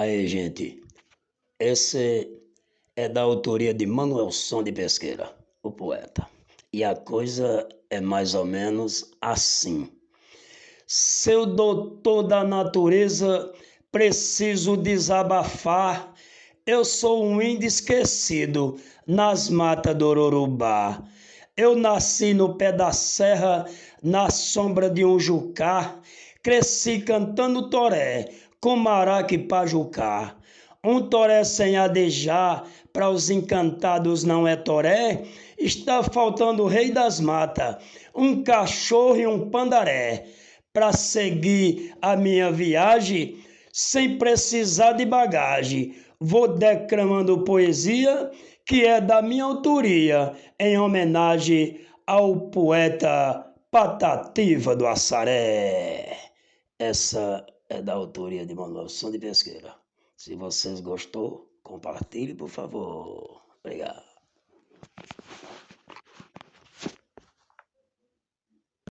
Aí, gente, esse é da autoria de Manuelson de Pesqueira, o poeta. E a coisa é mais ou menos assim. Seu doutor da natureza, preciso desabafar. Eu sou um índio esquecido nas matas do Urubá. Eu nasci no pé da serra, na sombra de um jucá. Cresci cantando toré, com maraca e pajucá. Um toré sem adejar, para os encantados não é toré. Está faltando o rei das matas, um cachorro e um pandaré, para seguir a minha viagem sem precisar de bagagem. Vou declamando poesia que é da minha autoria, em homenagem ao poeta Patativa do Assaré. Essa é da autoria de Manuelson de Pesqueira. Se vocês gostou, compartilhe, por favor. Obrigado.